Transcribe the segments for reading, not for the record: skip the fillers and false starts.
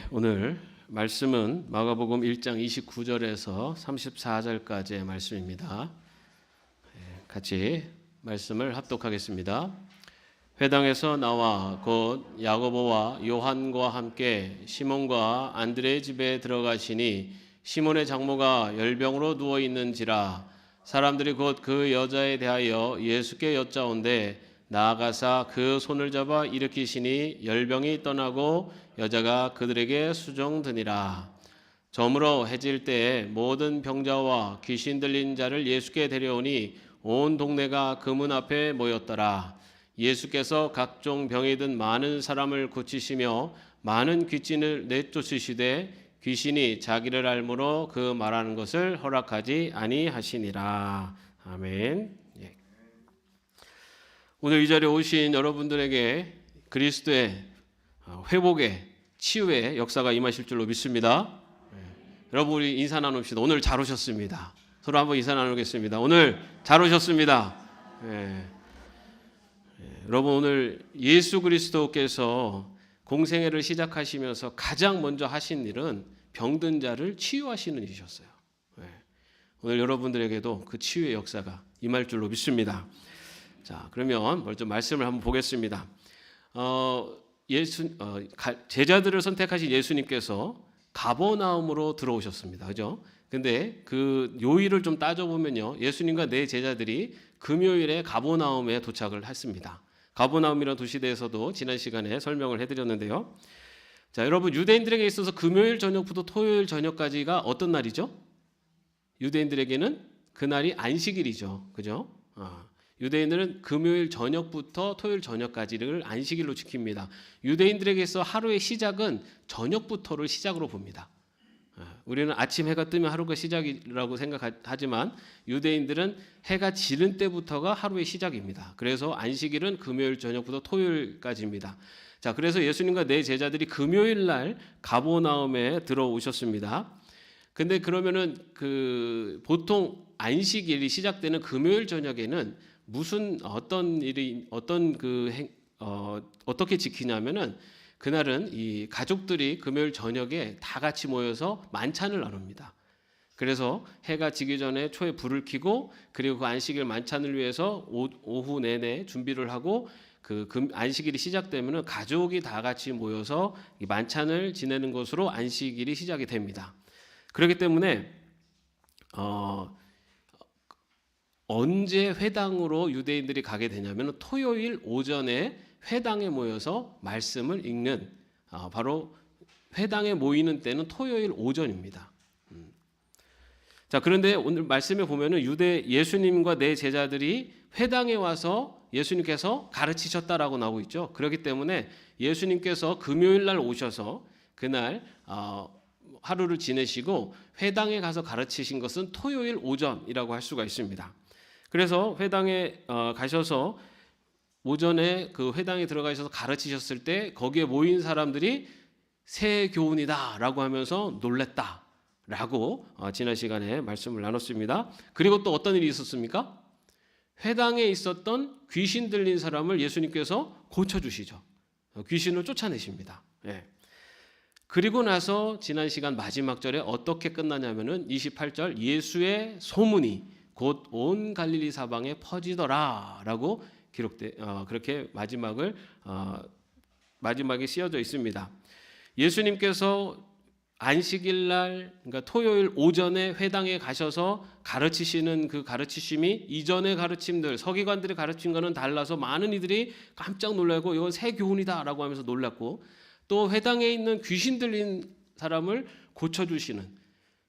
오늘 말씀은 마가복음 1장 29절에서 34절까지의 말씀입니다. 같이 말씀을 합독하겠습니다. 회당에서 나와 곧 야고보와 요한과 함께 시몬과 안드레의 집에 들어가시니 시몬의 장모가 열병으로 누워 있는지라. 사람들이 곧 그 여자에 대하여 예수께 여짜온대 나아가사 그 손을 잡아 일으키시니 열병이 떠나고 여자가 그들에게 수종드니라. 저물어 해질 때에 모든 병자와 귀신 들린 자를 예수께 데려오니 온 동네가 그 문 앞에 모였더라. 예수께서 각종 병이 든 많은 사람을 고치시며 많은 귀신을 내쫓으시되 귀신이 자기를 알므로 그 말하는 것을 허락하지 아니하시니라. 아멘. 오늘 이 자리에 오신 여러분들에게 그리스도의 회복의 치유의 역사가 임하실 줄로 믿습니다. 여러분 우리 인사 나눕시다. 오늘 잘 오셨습니다. 서로 한번 인사 나누겠습니다. 오늘 잘 오셨습니다. 여러분 오늘 예수 그리스도께서 공생애를 시작하시면서 가장 먼저 하신 일은 병든 자를 치유하시는 일이셨어요. 오늘 여러분들에게도 그 치유의 역사가 임할 줄로 믿습니다. 자, 그러면 먼저 말씀을 한번 보겠습니다. 제자들을 선택하신 예수님께서 가버나움으로 들어오셨습니다. 그죠? 근데 그 요일을 좀 따져보면요, 예수님과 네 제자들이 금요일에 가버나움에 도착을 했습니다. 가버나움이라는 도시에 대해서도 지난 시간에 설명을 해드렸는데요. 자, 여러분 유대인들에게 있어서 금요일 저녁부터 토요일 저녁까지가 어떤 날이죠? 유대인들에게는 그날이 안식일이죠. 그죠? 유대인들은 금요일 저녁부터 토요일 저녁까지를 안식일로 지킵니다. 유대인들에게서 하루의 시작은 저녁부터를 시작으로 봅니다. 우리는 아침 해가 뜨면 하루가 시작이라고 생각하지만 유대인들은 해가 지는 때부터가 하루의 시작입니다. 그래서 안식일은 금요일 저녁부터 토요일까지입니다. 자, 그래서 예수님과 네 제자들이 금요일 날 가버나움에 들어오셨습니다. 근데 그러면은 보통 안식일이 시작되는 금요일 저녁에는 어떻게 지키냐면은 그날은 이 가족들이 금요일 저녁에 다 같이 모여서 만찬을 나눕니다. 그래서 해가 지기 전에 초에 불을 켜고 그리고 그 안식일 만찬을 위해서 오후 내내 준비를 하고 안식일이 시작되면은 가족이 다 같이 모여서 이 만찬을 지내는 것으로 안식일이 시작이 됩니다. 그렇기 때문에 언제 회당으로 유대인들이 가게 되냐면 토요일 오전에 회당에 모여서 말씀을 읽는 바로 회당에 모이는 때는 토요일 오전입니다. 자, 그런데 오늘 말씀에 보면은 예수님과 네 제자들이 회당에 와서 예수님께서 가르치셨다라고 나오고 있죠. 그렇기 때문에 예수님께서 금요일 날 오셔서 그날 하루를 지내시고 회당에 가서 가르치신 것은 토요일 오전이라고 할 수가 있습니다. 그래서 회당에 가셔서 오전에 그 회당에 들어가셔서 가르치셨을 때 거기에 모인 사람들이 새 교훈이다라고 하면서 놀랬다라고 지난 시간에 말씀을 나눴습니다. 그리고 또 어떤 일이 있었습니까? 회당에 있었던 귀신 들린 사람을 예수님께서 고쳐주시죠. 귀신을 쫓아내십니다. 그리고 나서 지난 시간 마지막 절에 어떻게 끝나냐면은 28절 예수의 소문이 곧 온 갈릴리 사방에 퍼지더라라고 그렇게 마지막에 쓰여져 있습니다. 예수님께서 안식일 날 그러니까 토요일 오전에 회당에 가셔서 가르치시는 그 가르치심이 이전의 가르침들 서기관들이 가르친 것은 달라서 많은 이들이 깜짝 놀라고 이건 새 교훈이다라고 하면서 놀랐고 또 회당에 있는 귀신 들린 사람을 고쳐주시는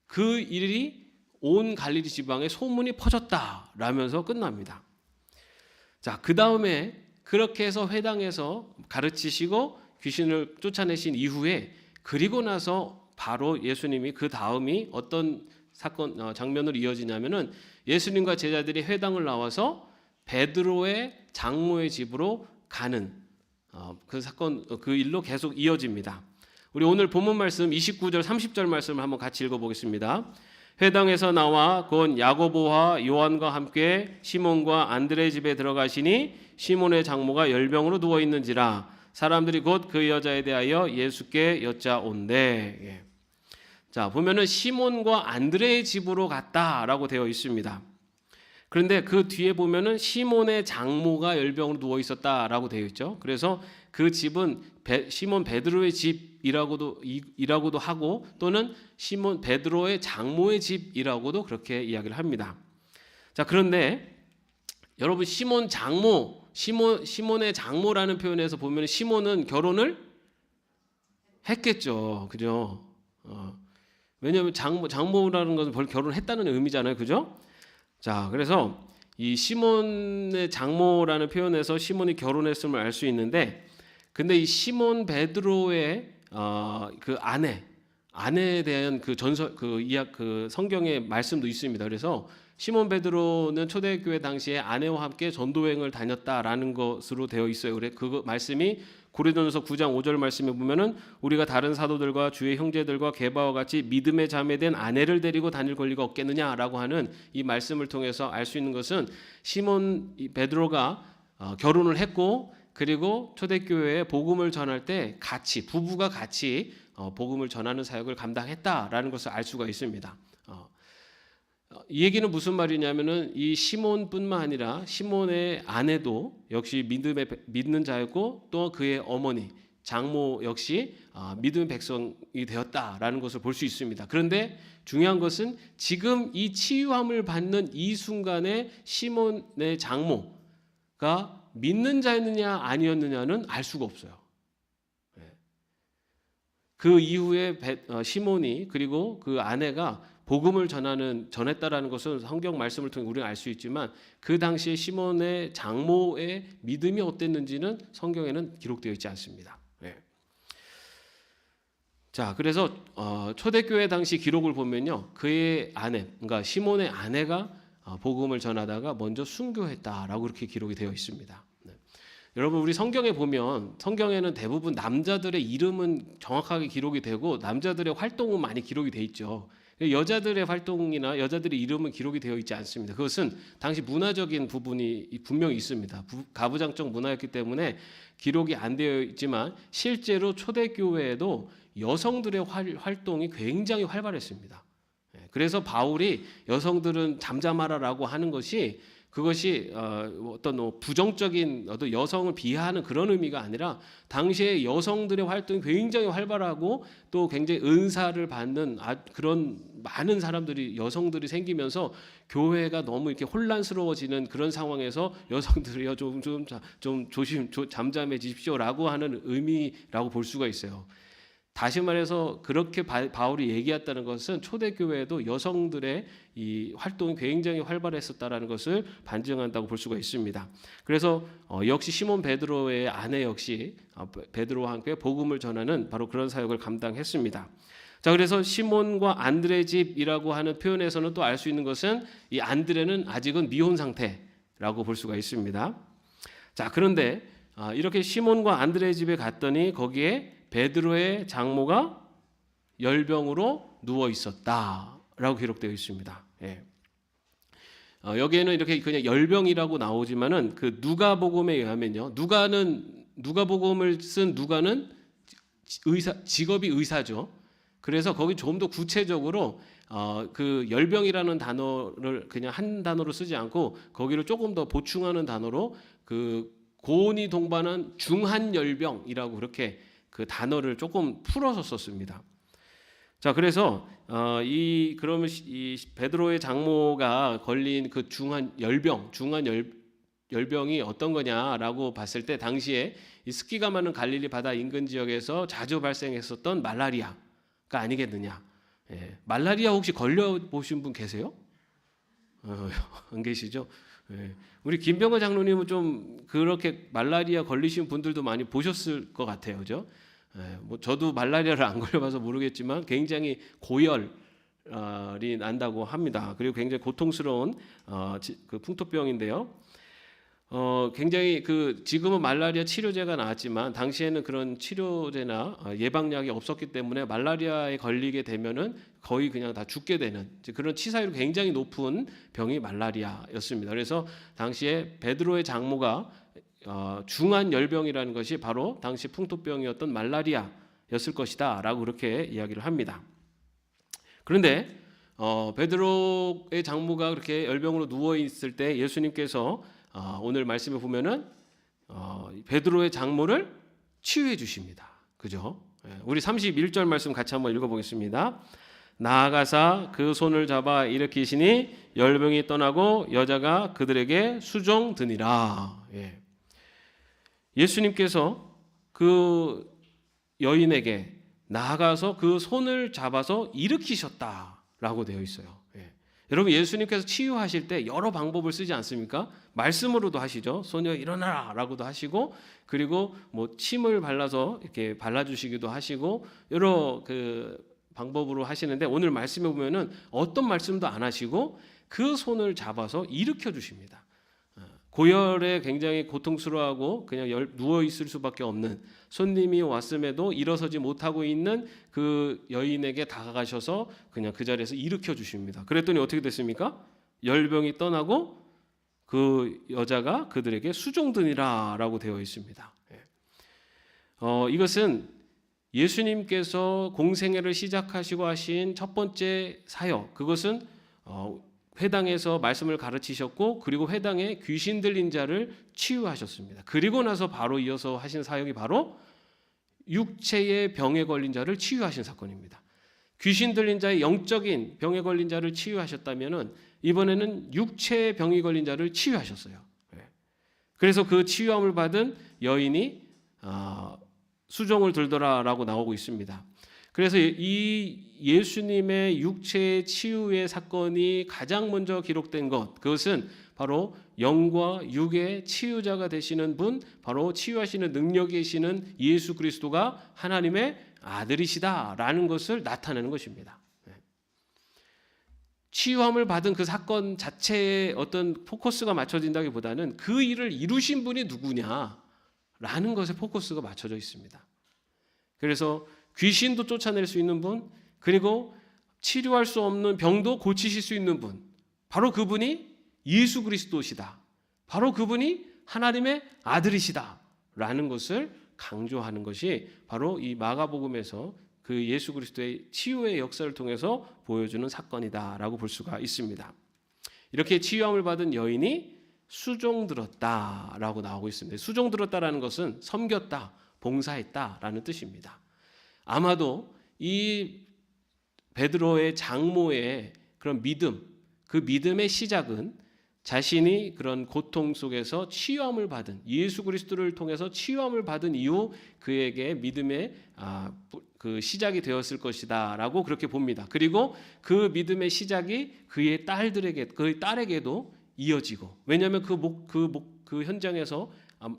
그 일이 온 갈릴리 지방에 소문이 퍼졌다라면서 끝납니다. 자, 그 다음에 그렇게 해서 회당에서 가르치시고 귀신을 쫓아내신 이후에 그리고 나서 바로 예수님이 그 다음이 어떤 장면으로 이어지냐면은 예수님과 제자들이 회당을 나와서 베드로의 장모의 집으로 가는 그 일로 계속 이어집니다. 우리 오늘 본문 말씀 29절 30절 말씀을 한번 같이 읽어보겠습니다. 회당에서 나와 곧 야고보와 요한과 함께 시몬과 안드레의 집에 들어가시니 시몬의 장모가 열병으로 누워 있는지라. 사람들이 곧 그 여자에 대하여 예수께 여짜온대. 예. 자, 보면은 시몬과 안드레의 집으로 갔다라고 되어 있습니다. 그런데 그 뒤에 보면은 시몬의 장모가 열병으로 누워 있었다라고 되어 있죠. 그래서 그 집은 시몬 베드로의 집이라고도 하고, 또는 시몬 베드로의 장모의 집이라고도 그렇게 이야기를 합니다. 자, 그런데 여러분, 시몬의 장모라는 표현에서 보면 시몬은 결혼을 했겠죠, 그죠? 왜냐하면 장모라는 것은 벌써 결혼했다는 의미잖아요, 그죠? 자, 그래서 이 시몬의 장모라는 표현에서 시몬이 결혼했음을 알 수 있는데, 근데 이 시몬 베드로의 그 아내에 대한 그 전설, 그 성경의 말씀도 있습니다. 그래서 시몬 베드로는 초대교회 당시에 아내와 함께 전도여행을 다녔다라는 것으로 되어 있어요. 그래 그 말씀이 고린도전서 9장 5절 말씀에 보면은 우리가 다른 사도들과 주의 형제들과 게바와 같이 믿음의 자매된 아내를 데리고 다닐 권리가 없겠느냐라고 하는 이 말씀을 통해서 알 수 있는 것은 시몬 베드로가 결혼을 했고, 그리고 초대교회에 복음을 전할 때 부부가 같이 복음을 전하는 사역을 감당했다라는 것을 알 수가 있습니다. 이 얘기는 무슨 말이냐면은 이 시몬뿐만 아니라 시몬의 아내도 역시 믿는 자였고, 또 그의 어머니 장모 역시 믿음의 백성이 되었다라는 것을 볼 수 있습니다. 그런데 중요한 것은 지금 이 치유함을 받는 이 순간에 시몬의 장모가 믿는 자였느냐 아니었느냐는 알 수가 없어요. 그 이후에 시몬이, 그리고 그 아내가 복음을 전했다라는 것은 성경 말씀을 통해 우리가 알 수 있지만, 그 당시에 시몬의 장모의 믿음이 어땠는지는 성경에는 기록되어 있지 않습니다. 자, 그래서 초대교회 당시 기록을 보면요, 그의 아내, 그러니까 시몬의 아내가 복음을 전하다가 먼저 순교했다라고 그렇게 기록이 되어 있습니다. 여러분, 우리 성경에 보면 성경에는 대부분 남자들의 이름은 정확하게 기록이 되고 남자들의 활동은 많이 기록이 돼 있죠. 여자들의 활동이나 여자들의 이름은 기록이 되어 있지 않습니다. 그것은 당시 문화적인 부분이 분명히 있습니다. 가부장적 문화였기 때문에 기록이 안 되어 있지만, 실제로 초대교회에도 여성들의 활동이 굉장히 활발했습니다. 그래서 바울이 여성들은 잠잠하라라고 하는 것이, 그것이 어떤 부정적인 어떤 여성을 비하하는 그런 의미가 아니라, 당시에 여성들의 활동이 굉장히 활발하고 또 굉장히 은사를 받는 그런 많은 여성들이 생기면서 교회가 너무 이렇게 혼란스러워지는 그런 상황에서 여성들이요 좀 잠잠해지십시오라고 하는 의미라고 볼 수가 있어요. 다시 말해서 그렇게 바울이 얘기했다는 것은 초대교회에도 여성들의 이 활동이 굉장히 활발했었다라는 것을 반증한다고 볼 수가 있습니다. 그래서 역시 시몬 베드로의 아내 역시 베드로와 함께 복음을 전하는 바로 그런 사역을 감당했습니다. 자, 그래서 시몬과 안드레 집이라고 하는 표현에서는 또 알 수 있는 것은 이 안드레는 아직은 미혼 상태라고 볼 수가 있습니다. 자, 그런데 이렇게 시몬과 안드레 집에 갔더니 거기에 베드로의 장모가 열병으로 누워 있었다라고 기록되어 있습니다. 여기에는 이렇게 그냥 열병이라고 나오지만은 그 누가복음에 의하면요, 누가복음을 쓴 누가는 직업이 의사죠. 그래서 거기 좀 더 구체적으로 그 열병이라는 단어를 그냥 한 단어로 쓰지 않고 거기를 조금 더 보충하는 단어로 그 고온이 동반한 중한 열병이라고 그렇게 그 단어를 조금 풀어서 썼습니다. 자, 그래서 그러면 이 베드로의 장모가 걸린 그 중한 열병이 어떤 거냐라고 봤을 때, 당시에 이 습기가 많은 갈릴리 바다 인근 지역에서 자주 발생했었던 말라리아가 아니겠느냐. 말라리아 혹시 걸려 보신 분 계세요? 안 계시죠? 우리 김병호 장로님은 좀 그렇게 말라리아 걸리신 분들도 많이 보셨을 것 같아요, 그죠? 뭐 저도 말라리아를 안 걸려봐서 모르겠지만 굉장히 고열이 난다고 합니다. 그리고 굉장히 고통스러운 그 풍토병인데요. 굉장히 지금은 말라리아 치료제가 나왔지만 당시에는 그런 치료제나 예방약이 없었기 때문에 말라리아에 걸리게 되면은 거의 그냥 다 죽게 되는 그런 치사율이 굉장히 높은 병이 말라리아였습니다. 그래서 당시에 베드로의 장모가 중한 열병이라는 것이 바로 당시 풍토병이었던 말라리아였을 것이다라고 그렇게 이야기를 합니다. 그런데 베드로의 장모가 그렇게 열병으로 누워 있을 때 예수님께서 오늘 말씀에 보면은 베드로의 장모를 치유해 주십니다. 그죠? 우리 31절 말씀 같이 한번 읽어보겠습니다. 나아가사 그 손을 잡아 일으키시니 열병이 떠나고 여자가 그들에게 수종드니라. 예수님께서 그 여인에게 나아가서 그 손을 잡아서 일으키셨다라고 되어 있어요. 여러분, 예수님께서 치유하실 때 여러 방법을 쓰지 않습니까? 말씀으로도 하시죠. 소녀 일어나라라고도 하시고, 그리고 뭐 침을 발라서 이렇게 발라주시기도 하시고, 여러 그 방법으로 하시는데, 오늘 말씀에 보면은 어떤 말씀도 안 하시고 그 손을 잡아서 일으켜 주십니다. 고열에 굉장히 고통스러워하고 그냥 누워 있을 수밖에 없는, 손님이 왔음에도 일어서지 못하고 있는 그 여인에게 다가가셔서 그냥 그 자리에서 일으켜 주십니다. 그랬더니 어떻게 됐습니까? 열병이 떠나고 그 여자가 그들에게 수종드니라라고 되어 있습니다. 이것은 예수님께서 공생애를 시작하시고 하신 첫 번째 사역, 그것은 회당에서 말씀을 가르치셨고, 그리고 회당에 귀신 들린 자를 치유하셨습니다. 그리고 나서 바로 이어서 하신 사역이 바로 육체의 병에 걸린 자를 치유하신 사건입니다. 귀신 들린 자의 영적인 병에 걸린 자를 치유하셨다면은 이번에는 육체의 병이 걸린 자를 치유하셨어요. 그래서 그 치유함을 받은 여인이 수종을 들더라라고 나오고 있습니다. 그래서 이 예수님의 육체의 치유의 사건이 가장 먼저 기록된 것, 그것은 바로 영과 육의 치유자가 되시는 분, 바로 치유하시는 능력이 계시는 예수 그리스도가 하나님의 아들이시다라는 것을 나타내는 것입니다. 치유함을 받은 그 사건 자체에 어떤 포커스가 맞춰진다기보다는 그 일을 이루신 분이 누구냐라는 것에 포커스가 맞춰져 있습니다. 그래서 귀신도 쫓아낼 수 있는 분, 그리고 치료할 수 없는 병도 고치실 수 있는 분, 바로 그분이 예수 그리스도시다. 바로 그분이 하나님의 아들이시다 라는 것을 강조하는 것이 바로 이 마가복음에서 그 예수 그리스도의 치유의 역사를 통해서 보여주는 사건이다라고 볼 수가 있습니다. 이렇게 치유함을 받은 여인이 수종들었다라고 나오고 있습니다. 수종들었다라는 것은 섬겼다, 봉사했다라는 뜻입니다. 아마도 이 베드로의 장모의 그런 믿음, 그 믿음의 시작은 자신이 그런 고통 속에서 치유함을 받은, 예수 그리스도를 통해서 치유함을 받은 이후 그에게 믿음의 그 시작이 되었을 것이다라고 그렇게 봅니다. 그리고 그 믿음의 시작이 그의 딸에게도 이어지고, 왜냐하면 그 현장에서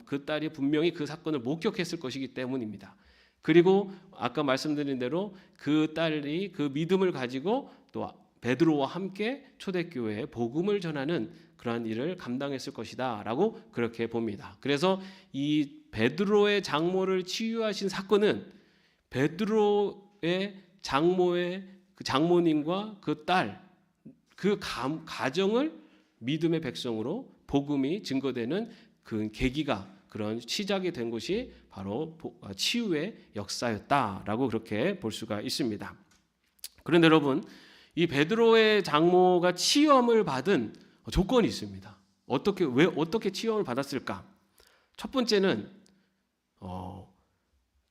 그 딸이 분명히 그 사건을 목격했을 것이기 때문입니다. 그리고 아까 말씀드린 대로 그 딸이 그 믿음을 가지고 또 베드로와 함께 초대교회에 복음을 전하는 그러한 일을 감당했을 것이다라고 그렇게 봅니다. 그래서 이 베드로의 장모를 치유하신 사건은 베드로의 장모의 그 장모님과 그 딸, 그 가정을 믿음의 백성으로 복음이 증거되는 그 계기가, 그런 시작이 된 것이 바로 치유의 역사였다라고 그렇게 볼 수가 있습니다. 그런데 여러분, 이 베드로의 장모가 치유함을 받은 조건이 있습니다. 어떻게 치유함을 받았을까? 첫 번째는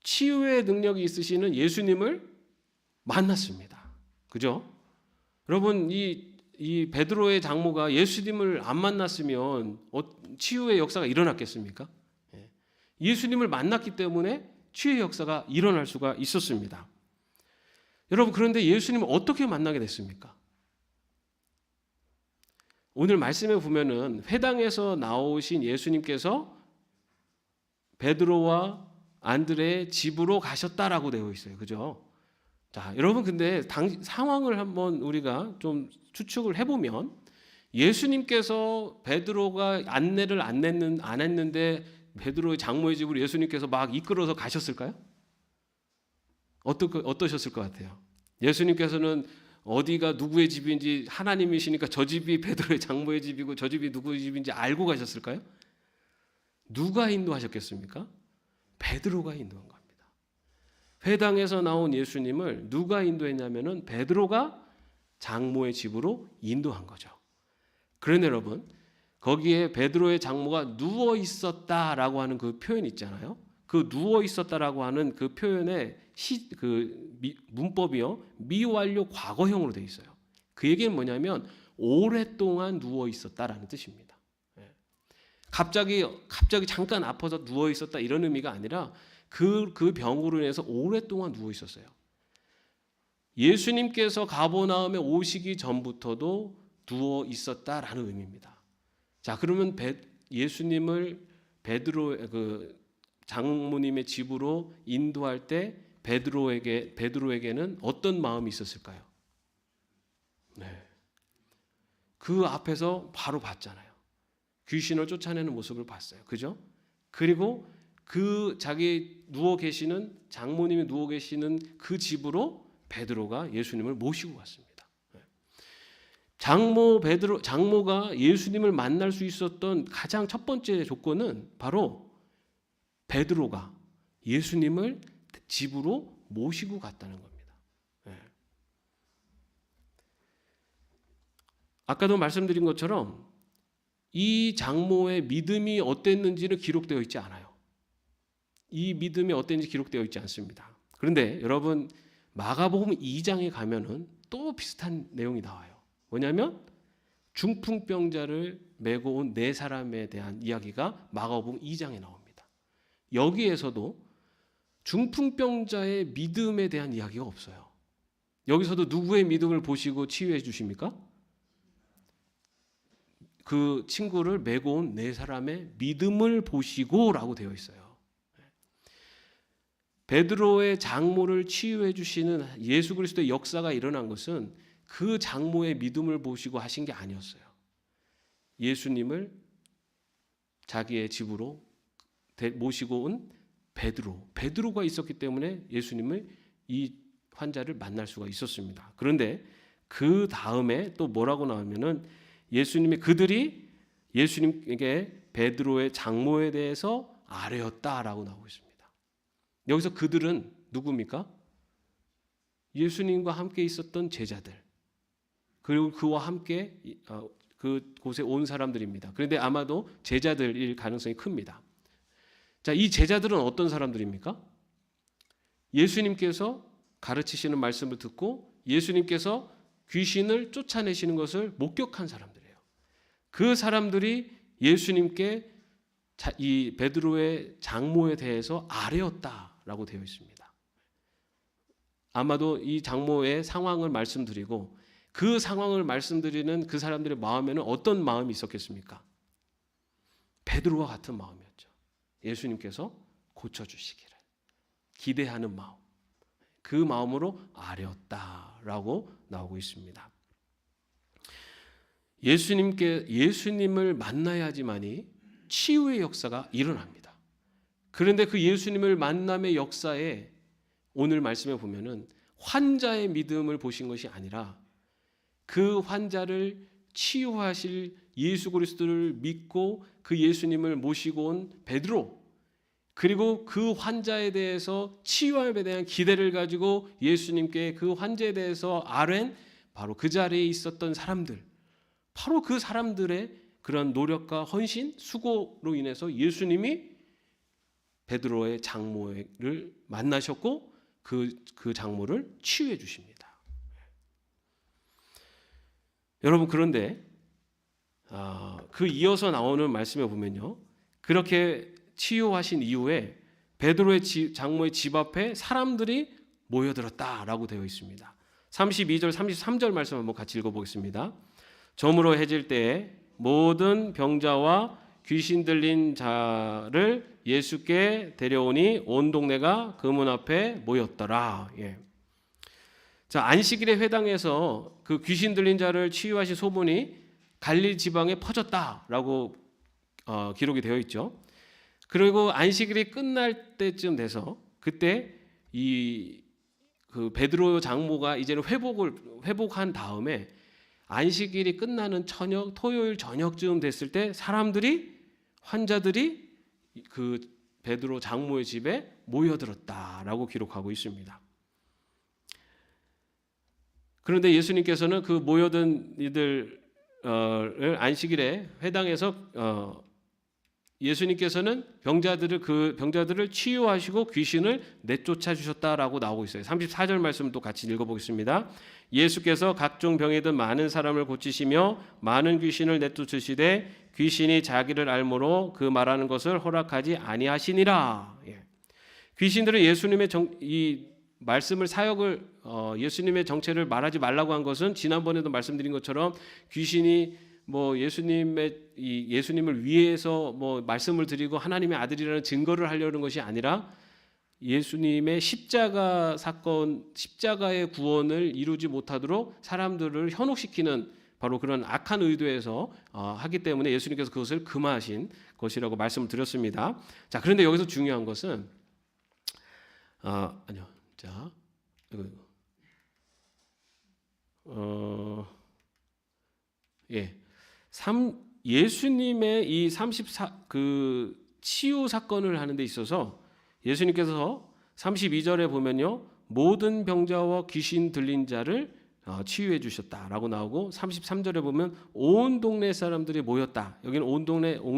치유의 능력이 있으시는 예수님을 만났습니다. 그죠? 여러분, 이 베드로의 장모가 예수님을 안 만났으면 치유의 역사가 일어났겠습니까? 예수님을 만났기 때문에 치유의 역사가 일어날 수가 있었습니다. 여러분, 그런데 예수님을 어떻게 만나게 됐습니까? 오늘 말씀에 보면은 회당에서 나오신 예수님께서 베드로와 안드레의 집으로 가셨다라고 되어 있어요. 그죠? 자, 여러분, 근데 상황을 한번 우리가 좀 추측을 해보면, 예수님께서 베드로가 안내를 안 했는데 베드로의 장모의 집으로 예수님께서 막 이끌어서 가셨을까요? 어떠셨을 것 같아요? 예수님께서는 어디가 누구의 집인지, 하나님이시니까 저 집이 베드로의 장모의 집이고 저 집이 누구의 집인지 알고 가셨을까요? 누가 인도하셨겠습니까? 베드로가 인도한 겁니다. 회당에서 나온 예수님을 누가 인도했냐면은 베드로가 장모의 집으로 인도한 거죠. 그런데 여러분, 거기에 베드로의 장모가 누워 있었다라고 하는 그 표현 있잖아요. 그 누워 있었다라고 하는 그 표현의 문법이요, 미완료 과거형으로 되어 있어요. 그 얘기는 뭐냐면 오랫동안 누워 있었다라는 뜻입니다. 갑자기 잠깐 아파서 누워 있었다 이런 의미가 아니라 그 병으로 인해서 오랫동안 누워 있었어요. 예수님께서 가버나움에 오시기 전부터도 누워 있었다라는 의미입니다. 자, 그러면 예수님을 베드로의 장모님의 집으로 인도할 때 베드로에게는 어떤 마음이 있었을까요? 네. 그 앞에서 바로 봤잖아요. 귀신을 쫓아내는 모습을 봤어요. 그죠? 그리고 자기 장모님이 누워 계시는 그 집으로 베드로가 예수님을 모시고 갔습니다. 장모가 예수님을 만날 수 있었던 가장 첫 번째 조건은 바로 베드로가 예수님을 집으로 모시고 갔다는 겁니다. 아까도 말씀드린 것처럼 이 장모의 믿음이 어땠는지는 기록되어 있지 않아요. 이 믿음이 어땠는지 기록되어 있지 않습니다. 그런데 여러분, 마가복음 2장에 가면은 또 비슷한 내용이 나와요. 뭐냐면 중풍병자를 메고 온 네 사람에 대한 이야기가 마가복음 2장에 나옵니다. 여기에서도 중풍병자의 믿음에 대한 이야기가 없어요. 여기서도 누구의 믿음을 보시고 치유해 주십니까? 그 친구를 메고 온 네 사람의 믿음을 보시고라고 되어 있어요. 베드로의 장모를 치유해 주시는 예수 그리스도의 역사가 일어난 것은 그 장모의 믿음을 보시고 하신 게 아니었어요. 예수님을 자기의 집으로 모시고 온 베드로가 있었기 때문에 예수님을 이 환자를 만날 수가 있었습니다. 그런데 그 다음에 또 뭐라고 나오면은 그들이 예수님에게 베드로의 장모에 대해서 아뢰었다라고 나오고 있습니다. 여기서 그들은 누굽니까? 예수님과 함께 있었던 제자들, 그리고 그와 함께 그곳에 온 사람들입니다. 그런데 아마도 제자들일 가능성이 큽니다. 자, 이 제자들은 어떤 사람들입니까? 예수님께서 가르치시는 말씀을 듣고 예수님께서 귀신을 쫓아내시는 것을 목격한 사람들이에요. 그 사람들이 예수님께 이 베드로의 장모에 대해서 아뢰었다라고 되어 있습니다. 아마도 이 장모의 상황을 말씀드리고 그 상황을 말씀드리는 그 사람들의 마음에는 어떤 마음이 있었겠습니까? 베드로와 같은 마음이었죠. 예수님께서 고쳐주시기를 기대하는 마음, 그 마음으로 아뢰었다라고 나오고 있습니다. 예수님을 만나야지만이 치유의 역사가 일어납니다. 그런데 그 예수님을 만남의 역사에 오늘 말씀에 보면은 환자의 믿음을 보신 것이 아니라 그 환자를 치유하실 예수 그리스도를 믿고 그 예수님을 모시고 온 베드로, 그리고 그 환자에 대해서 치유함에 대한 기대를 가지고 예수님께 그 환자에 대해서 아뢰는 바로 그 자리에 있었던 사람들, 바로 그 사람들의 그런 노력과 헌신, 수고로 인해서 예수님이 베드로의 장모를 만나셨고 그 장모를 치유해 주십니다. 여러분, 그런데 그 이어서 나오는 말씀에 보면요, 그렇게 치유하신 이후에 베드로의 장모의 집 앞에 사람들이 모여들었다라고 되어 있습니다. 32절 33절 말씀 한번 같이 읽어보겠습니다. 저물어 해질 때에 모든 병자와 귀신 들린 자를 예수께 데려오니 온 동네가 그 문 앞에 모였더라. 자, 안식일의 회당에서 그 귀신 들린 자를 치유하신 소문이 갈릴리 지방에 퍼졌다라고 기록이 되어 있죠. 그리고 안식일이 끝날 때쯤 돼서 그때 그 베드로 장모가 이제는 회복한 다음에 안식일이 끝나는 토요일 저녁쯤 됐을 때 환자들이 그 베드로 장모의 집에 모여들었다라고 기록하고 있습니다. 그런데 예수님께서는 그 모여든 이들을 안식일에 회당에서 예수님께서는 병자들을 치유하시고 귀신을 내쫓아 주셨다라고 나오고 있어요. 34절 말씀도 같이 읽어보겠습니다. 예수께서 각종 병에 든 많은 사람을 고치시며 많은 귀신을 내쫓으시되 귀신이 자기를 알므로 그 말하는 것을 허락하지 아니하시니라. 귀신들은 예수님의 이 말씀을 사역을 예수님의 정체를 말하지 말라고 한 것은 지난번에도 말씀드린 것처럼 귀신이 예수님을 위해서 말씀을 드리고 하나님의 아들이라는 증거를 하려는 것이 아니라 예수님의 십자가 사건, 십자가의 구원을 이루지 못하도록 사람들을 현혹시키는 바로 그런 악한 의도에서 하기 때문에 예수님께서 그것을 금하신 것이라고 말씀을 드렸습니다. 자, 그런데 여기서 중요한 것은 자, 예수님의 이 치유 사건을 하는 데 있어서 예수님께서 32절에 보면요, 모든 병자와 귀신 들린 자를 치유해 주셨다라고 나오고 33절에 보면 온 동네 사람들이 모였다. 여기는 온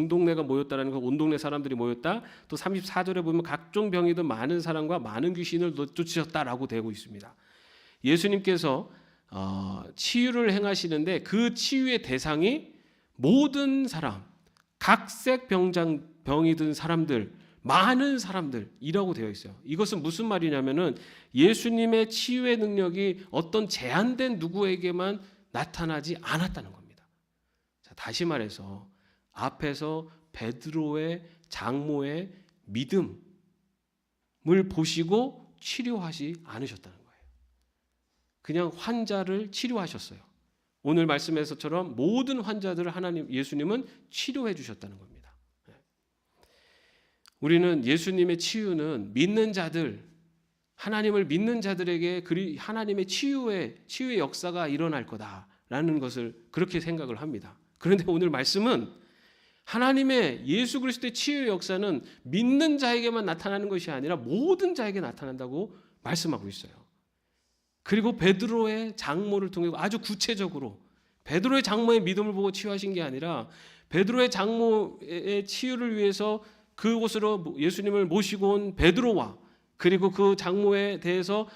동네가 모였다라는 거, 온 동네 사람들이 모였다. 또 34절에 보면 각종 병이든 많은 사람과 많은 귀신을 쫓으셨다라고 되고 있습니다. 예수님께서 치유를 행하시는데 그 치유의 대상이 모든 사람, 각색 병이 든 사람들, 많은 사람들이라고 되어 있어요. 이것은 무슨 말이냐면은 예수님의 치유의 능력이 어떤 제한된 누구에게만 나타나지 않았다는 겁니다. 자, 다시 말해서 앞에서 베드로의 장모의 믿음을 보시고 치료하지 않으셨다는 거예요. 그냥 환자를 치료하셨어요. 오늘 말씀에서처럼 모든 환자들을 예수님은 치료해 주셨다는 겁니다. 우리는 예수님의 치유는 믿는 자들, 하나님을 믿는 자들에게 하나님의 치유의 역사가 일어날 거다라는 것을 그렇게 생각을 합니다. 그런데 오늘 말씀은 하나님의 예수 그리스도의 치유의 역사는 믿는 자에게만 나타나는 것이 아니라 모든 자에게 나타난다고 말씀하고 있어요. 그리고 베드로의 장모를 통해 아주 구체적으로 베드로의 장모의 믿음을 보고 치유하신 게 아니라 베드로의 장모의 치유를 위해서 그곳으로 예수님을 모시고 온 베드로와 그리고 그 장모에 대해서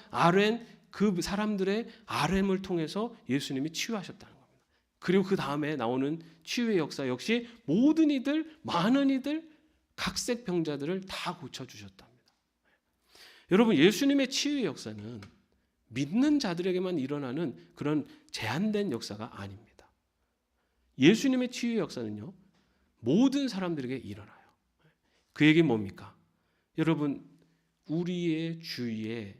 그 사람들의 RM을 통해서 예수님이 치유하셨다는 겁니다. 그리고 그 다음에 나오는 치유의 역사 역시 모든 이들, 많은 이들, 각색 병자들을 다 고쳐주셨답니다. 여러분, 예수님의 치유의 역사는 믿는 자들에게만 일어나는 그런 제한된 역사가 아닙니다. 예수님의 치유의 역사는요, 모든 사람들에게 일어나요. 그 얘기는 뭡니까? 여러분, 우리의 주위에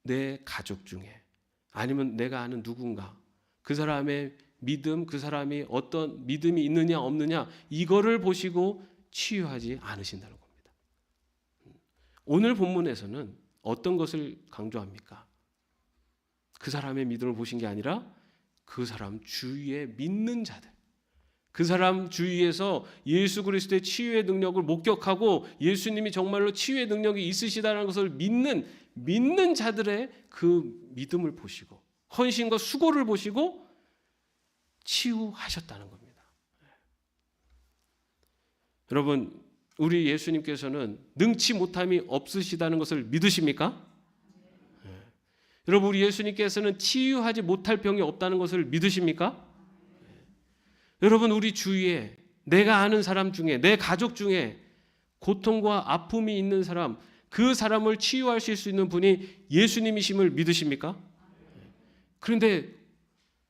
내 가족 중에 아니면 내가 아는 누군가 그 사람의 믿음, 그 사람이 어떤 믿음이 있느냐 없느냐 이거를 보시고 치유하지 않으신다는 겁니다. 오늘 본문에서는 어떤 것을 강조합니까? 그 사람의 믿음을 보신 게 아니라 그 사람 주위에 믿는 자들, 그 사람 주위에서 예수 그리스도의 치유의 능력을 목격하고 예수님이 정말로 치유의 능력이 있으시다는 것을 믿는 자들의 그 믿음을 보시고 헌신과 수고를 보시고 치유하셨다는 겁니다. 여러분, 우리 예수님께서는 능치 못함이 없으시다는 것을 믿으십니까? 여러분, 우리 예수님께서는 치유하지 못할 병이 없다는 것을 믿으십니까? 여러분, 우리 주위에 내가 아는 사람 중에 내 가족 중에 고통과 아픔이 있는 사람, 그 사람을 치유하실 수 있는 분이 예수님이심을 믿으십니까? 그런데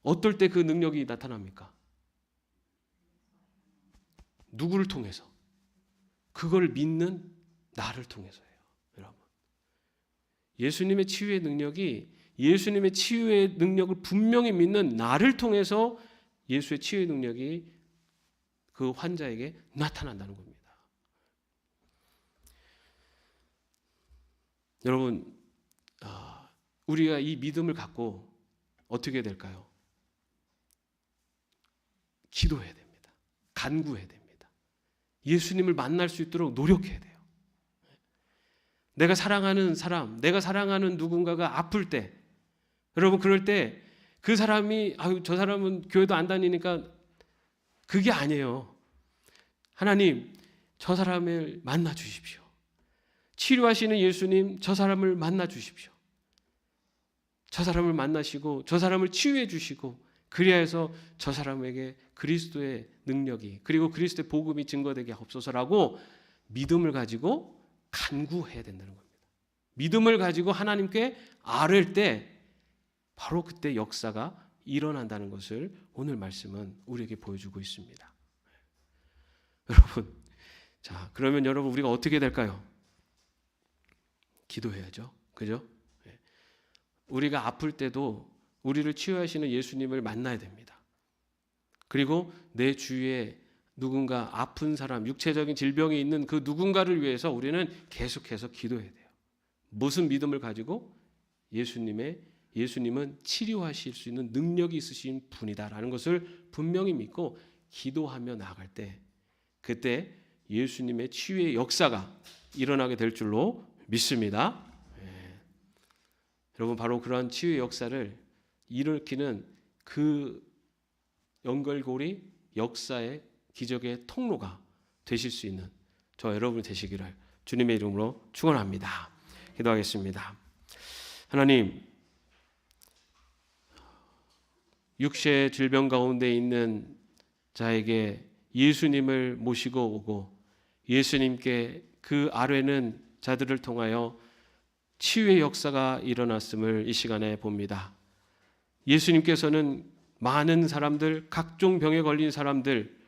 어떨 때 그 능력이 나타납니까? 누구를 통해서? 그걸 믿는 나를 통해서예요. 여러분, 예수님의 치유의 능력을 분명히 믿는 나를 통해서 예수의 치유의 능력이 그 환자에게 나타난다는 겁니다. 여러분, 우리가 이 믿음을 갖고 어떻게 해야 될까요? 기도해야 됩니다. 간구해야 됩니다. 예수님을 만날 수 있도록 노력해야 돼요. 내가 사랑하는 사람, 내가 사랑하는 누군가가 아플 때, 여러분 그럴 때 그 사람이 저 사람은 교회도 안 다니니까, 그게 아니에요. 하나님, 저 사람을 만나 주십시오. 치료하시는 예수님, 저 사람을 만나 주십시오. 저 사람을 만나시고 저 사람을 치유해 주시고, 그리하 해서 저 사람에게 그리스도의 능력이, 그리고 그리스도의 복음이 증거되게 하옵소서라고 믿음을 가지고 간구해야 된다는 겁니다. 믿음을 가지고 하나님께 아뢰을 때 바로 그때 역사가 일어난다는 것을 오늘 말씀은 우리에게 보여주고 있습니다. 여러분, 자, 그러면 여러분 우리가 어떻게 될까요? 기도해야죠. 그죠? 우리가 아플 때도 우리를 치유하시는 예수님을 만나야 됩니다. 그리고 내 주위에 누군가 아픈 사람, 육체적인 질병이 있는 그 누군가를 위해서 우리는 계속해서 기도해야 돼요. 무슨 믿음을 가지고? 예수님은 치료하실 수 있는 능력이 있으신 분이다라는 것을 분명히 믿고 기도하며 나아갈 때, 그때 예수님의 치유의 역사가 일어나게 될 줄로 믿습니다. 여러분, 바로 그러한 치유의 역사를 일으키는 그 연결고리, 역사의 기적의 통로가 되실 수 있는 저 여러분이 되시기를 주님의 이름으로 축원합니다. 기도하겠습니다. 하나님, 육체의 질병 가운데 있는 자에게 예수님을 모시고 오고 예수님께 그 아뢰는 자들을 통하여 치유의 역사가 일어났음을 이 시간에 봅니다. 예수님께서는 많은 사람들, 각종 병에 걸린 사람들,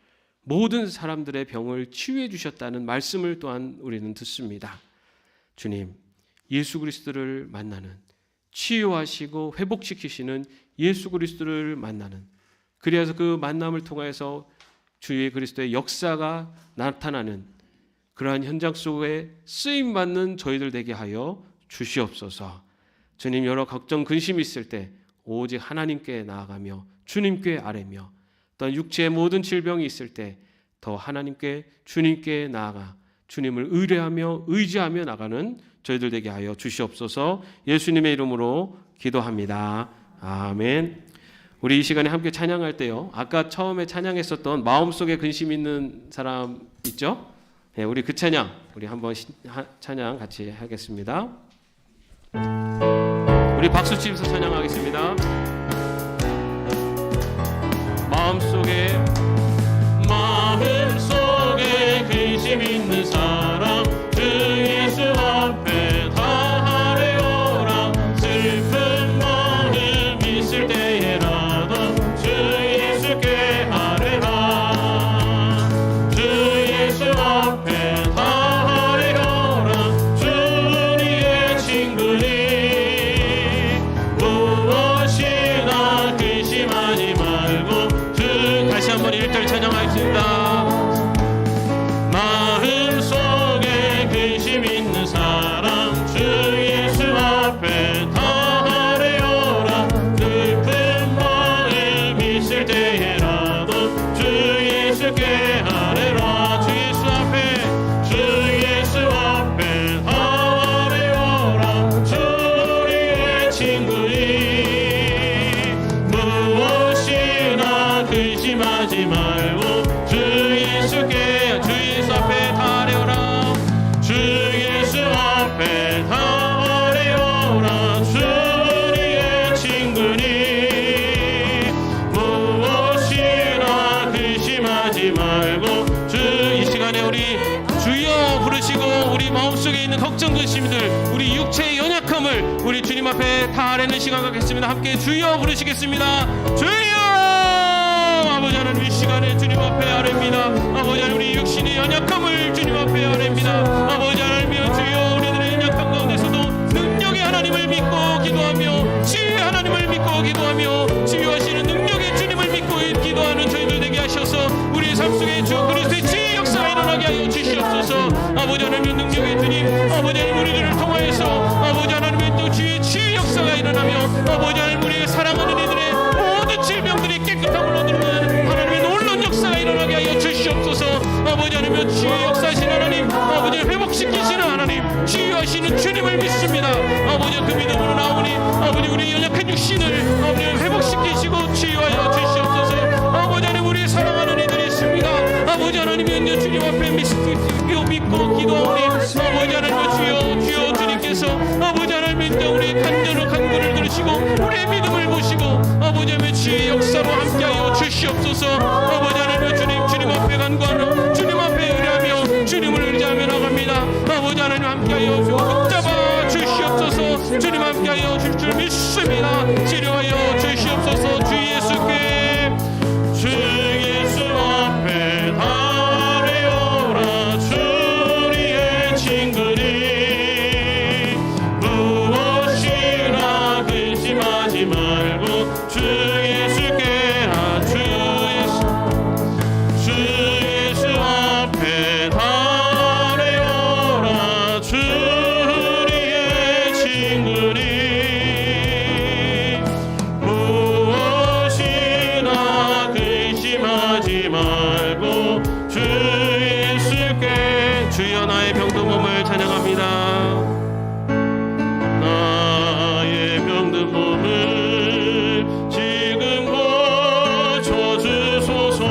모든 사람들의 병을 치유해 주셨다는 말씀을 또한 우리는 듣습니다. 주님, 예수 그리스도를 만나는, 치유하시고 회복시키시는 예수 그리스도를 만나는, 그래서 그 만남을 통해서 주의 그리스도의 역사가 나타나는 그러한 현장 속에 쓰임받는 저희들 되게 하여 주시옵소서. 주님, 여러 걱정 근심이 있을 때 오직 하나님께 나아가며 주님께 아뢰며, 또한 육체의 모든 질병이 있을 때 더 하나님께 주님께 나아가 주님을 의뢰하며 의지하며 나가는 저희들 되게 하여 주시옵소서. 예수님의 이름으로 기도합니다. 아멘. 우리 이 시간에 함께 찬양할 때요, 아까 처음에 찬양했었던 마음속에 근심 있는 사람 있죠? 네, 우리 그 찬양, 우리 한번 찬양 같이 하겠습니다. 우리 박수 치면서 찬양하겠습니다. 마음속에 근심 있는 사람, 주 예수 앞에 다 아뢰오라. 슬픈 마음 있을 때에라도 주 예수께 아뢰라. 주 예수 앞에 다 아뢰오라. 주 우리의 친구니 무엇이나 근심하지 말고 주. 다시 한번 1절 찬양하겠습니다. 마음속에 근심 있는 사람, 주 예수 앞에 다 아뢰오라. 슬픈 마음 있을 때에라도 주 예수께 아뢰라. 주 예수 앞에 다 아뢰오라. 주 우리의 친구니 무엇이나 근심하지 말고 주 예수께, 주 예수 앞에 다 아뢰오라. 주 예수 앞에 다 아뢰오라. 주 우리의 친구니 무엇이나 근심하지 말고 주. 이 시간에 우리 주여 부르시고 우리 마음속에 있는 걱정 근심들, 우리 육체의 연약함을 우리 주님 앞에 다 아뢰는 시간 갖겠습니다. 함께 주여 부르시겠습니다. 주여! 아버지 하나님, 이 시간에 주님 앞에 아뢰입니다. 아버지 하나님, 우리 육신의 연약함을 주님 앞에 아뢰입니다. 아버지 하나님이여, 주여, 우리들의 연약함 가운데서도 능력의 하나님을 믿고 기도하며 치유의 하나님을 믿고 기도하며 치유하시는 능력의 주님을 믿고 기도하는 저희들 되게 하셔서 우리의 삶 속에 주 그리스도의 치유의 역사가 일어나게 하여 주시옵소서. 아버지 하나님, 능력의 주님, 아버지 하나님, 우리들을 통하여서 아버지 하나님의 또 주의 치유의 역사가 일어나며 아버지 하나님, 우리의 사랑하는 이들의 모든 질병들이 깨끗함을 얻는 하나님의 놀라운 역사가 일어나게 하여 주시옵소서. 아버지 하나님, 치유 하나님이여 주님 앞에 믿고 기도하오니 아버지 하나님 주여 주님께서 아버지 하나님 우리 간구를 들으시고 우리의 믿음을 보시고 아버지 하나님 주의 역사로 함께하여 주시옵소서. 아버지 하나님 주님 앞에 간구하며 주님 앞에 의뢰하며 주님을 의지하며 나갑니다. 아버지 하나님 함께하여 붙잡아 주시옵소서. 주님 함께하여 주실 줄 믿습니다. 치료하여 주시옵소서. 주 예수께 주 예수 앞에 달려오라. 주의 친구니 무엇이라 근심하지 말고 주 예수께 주 예수 앞에 달려오라. 주의 친구니 무엇이나 근심하지 말고 주 예수께. 주여 나의 병든 몸을 찬양합니다. 나의 병든 몸을 지금 고쳐주소서.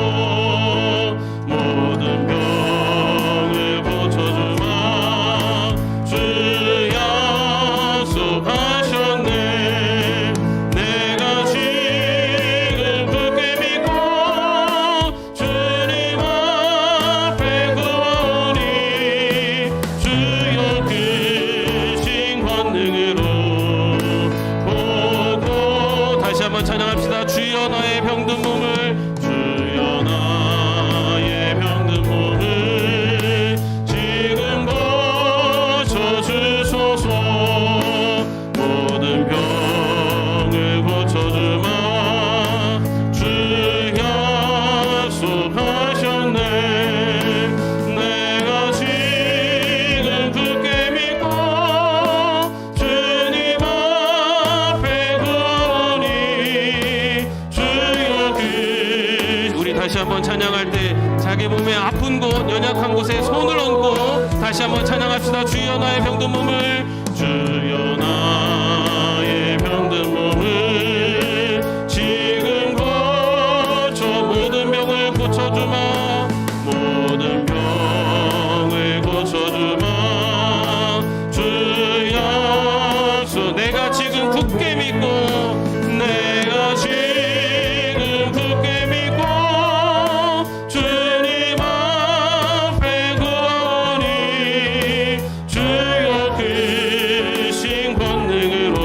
모든 병을 고쳐주마. 주 약속하셨네. 내가 지금 굳게 믿고 주님 앞에 구하오니 주여 크신 권능으로 보고. 다시 한번 찬양합시다. 주여 나의 병든 몸을 주여 나의 병든 몸을 지금 고쳐주소서. 모든 병을 고쳐주마. 주 약속하셨네. 내가 지금 굳게 믿고 주님 앞에 구하오니 주여 우리 다시 한번 찬양할 때 자기 몸의 아픈 곳 연약한 곳에 손을 얹고 다시 한번 찬양합시다. 주여 나의 병든 몸을 주여 나의 병든 몸을 지금 고쳐. 모든 병을 고쳐주마. 모든 병을 고쳐주마. 주 약속. 내가 지금 굳게 믿고 내가 지금 굳게 믿고 주님 앞에 구하오니 주여 크신 권능으로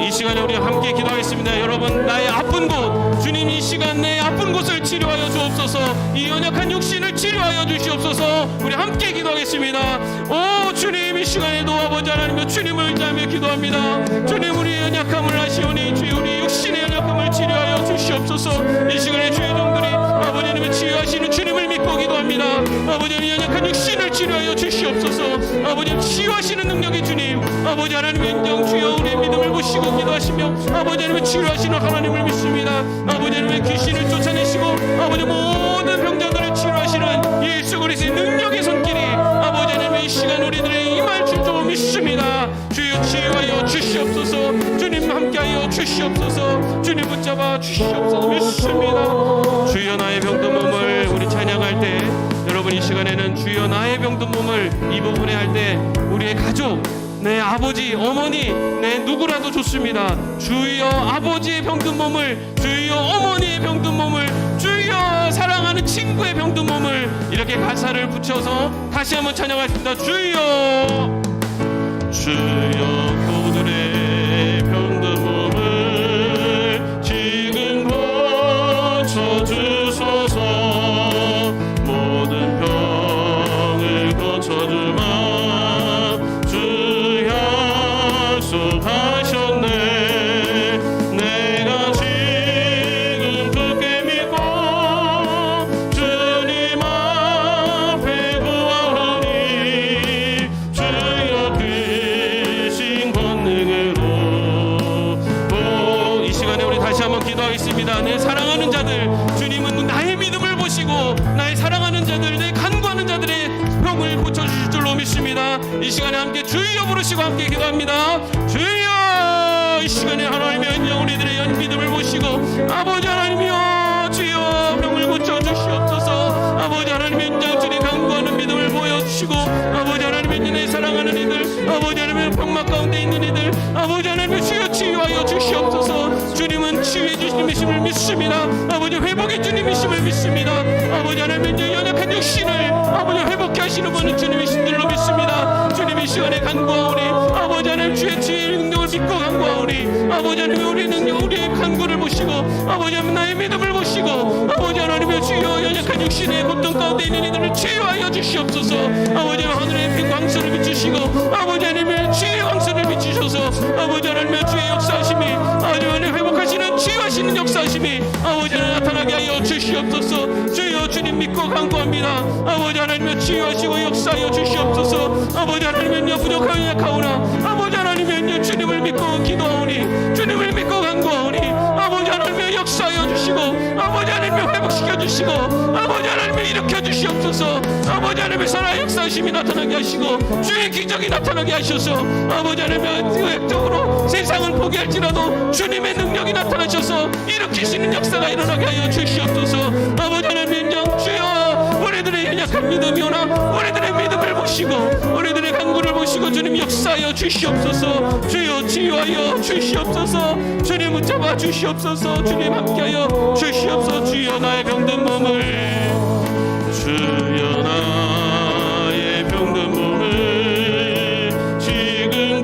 이 시간에 우리 함께 기도하겠습니다. 여러분 나의 아픈 곳 주님 이 시간 내 아픈 곳을 치료하여 주옵소서. 이 연약한 육신을 치료하여 주시옵소서. 우리 함께 기도하겠습니다. 오 주님 이 시간에도 아버지 하나님여 주님을 의지하며 기도합니다. 주님 우리의 연약함을 아시오니 주여 우리 육신의 연약함을 치료하여 주시옵소서. 이 시간에 주의 종들이 아버지 하나님의 치유하시는 주님을 믿고 기도합니다. 아버지 하나님 연약한 육신을 치료하여 주시옵소서. 아버지 치유하시는 능력의 주님 아버지 하나님의 인정 주여 우리의 믿음을 보시고 기도하시며 아버지 하나님의 치료하시는 하나님을 믿습니다. 아버지 하나님의 귀신을 쫓아내시고 아버지 모든 병자들을 치료하시는 예수 그리스도의 능력의 손길이 아버지 하나님의 이 시간 우리들의 임할 줄 믿습니다. 주여 치유하여 주시옵소서. 주님 함께하여 주시옵소서. 주님 붙잡아 주시옵소서. 믿습니다. 주여 나의 병든 몸을 우리 찬양할 때 여러분 이 시간에는 주여 나의 병든 몸을 이 부분에 할 때 우리의 가족 내 아버지 어머니 내 누구라도 좋습니다. 주여 아버지의 병든 몸을 주여 어머니의 병든 몸을 주여 사랑하는 친구의 병든 몸을 이렇게 가사를 붙여서 다시 한번 찬양하십니다. 주여 그들의 병든 몸을 지금 고쳐주소서. 모든 병을 고쳐주마. 주 약속하셨네. 내가 지금 굳게 믿고 주님 앞에 구하오니 주여 크신 권능으로. 이 시간에 우리 다시 한번 기도하겠습니다. 내 사랑하는 자들 주님은 나의 믿음을 보시고 나의 사랑하는 자들 내 간구하는 자들의 병을 고쳐주실 줄로 믿습니다. 이 시간에 함께 주여 부르시고 함께 기도합니다. 주여 이 시간에 하나님의 우리들의 믿음을 보시고 아버지 하나님이여 주여 병을 고쳐주시옵소서. 믿습니다. 아버지 회복의 주님이심을 믿습니다. 아버지 하나님 연약한 육신을 아버지 회복케 하시는 분은 주님이신 줄로 믿습니다. 주님 이 시간에 간구하오니 아버지 하나님 주의 지혜의 능력을 믿고 간구하오니 아버지 하나님 우리의 능력 우리의 간구를 보시고 아버지 하나님 나의 믿음을 보시고 아버지 하나님의 주여 연약한 육신의 고통 가운데 있는 이들을 치유하여 주시옵소서. 아버지 하늘의 빈 광선을 비추시고 아버지 하나님의 주의 광선을 비추셔서 아버지 하나님의 주의 역사하심이 아버지 하나님 회복하시는 치유하시는 역사하심이 아버지 하나님 나타나게 하여 주시옵소서. 주여 주님 믿고 간구합니다. 아버지 하나님의 치유하시고 역사하여 주시옵소서. 아버지 하나님은요 부족하고 약하오나 아버지 하나님은요 주님을 믿고 기도하오니 주님을 믿고 간구하오니 아버지 하나님의 역사하여 주시고 아버지 하나님의 회복시켜 주시고 아버지 하나님의 일으켜 주시옵소서. 아버지 하나님의 살아 역사하심이 나타나게 하시고 주의 기적이 나타나게 하셔서 아버지 하나님의 의학적으로 세상을 포기할지라도 주님의 능력이 나타나셔서 일으키시는 역사가 일어나게 하여 주시옵소서. 아버지 하나님의 인정 주여 우리들의 연약한 믿음이 오나 우리들의 믿음을 보시고 우리들의 간구를 보시고 주님 역사하여 주시옵소서. 주여 치유하여 주시옵소서. 주님 붙잡아 주시옵소서. 주님 함께하여 주시옵소서. 주여 나의 병든 몸을 주여 나의 병든 몸을 지금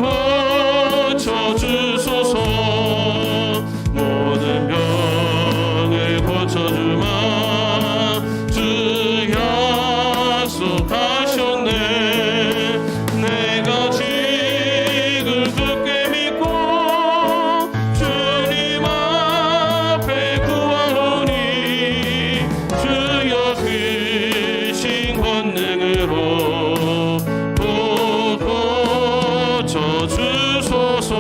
고쳐주소서. 모든 병을 고쳐주마 주 약속하셨네. 내가 지금 굳게 믿고 주님 앞에 구하오니 주여 크신 권능으로 고쳐주소서.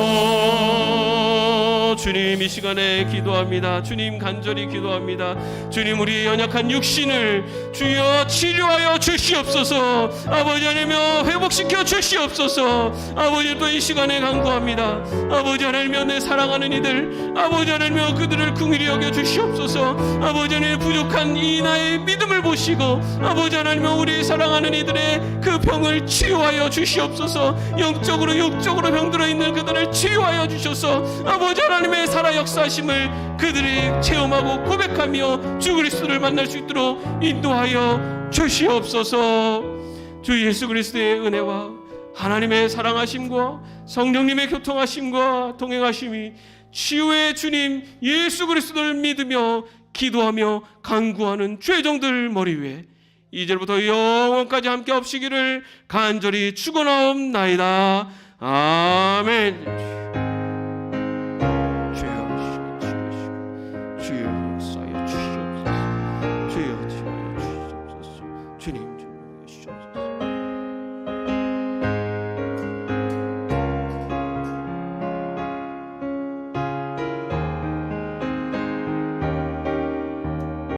주님 이 시간에 기도합니다. 주님 간절히 기도합니다. 주님 우리의 연약한 육신을 주여 치료하여 주시옵소서. 아버지 하나님여 회복시켜 주시옵소서. 아버지 또 이 시간에 간구합니다. 아버지 하나님여 내 사랑하는 이들 아버지 하나님여 그들을 긍휼히 여겨 주시옵소서. 아버지 하나님 부족한 이 나의 믿음을 보시고 아버지 하나님여 우리 사랑하는 이들의 그 병을 치유하여 주시옵소서. 영적으로 육적으로 병들어 있는 그들을 치유하여 주셔서 아버지 하나님의 살아 역사하심을 그들이 체험하고 고백하며 주 그리스도를 만날 수 있도록 인도하여 주시옵소서. 주 예수 그리스도의 은혜와 하나님의 사랑하심과 성령님의 교통하심과 동행하심이 치유의 주님 예수 그리스도를 믿으며 기도하며 간구하는 죄종들 머리 위에 이제부터 영원까지 함께 없시기를 간절히 축원하옵나이다. 아멘. 주님 주시옵소서.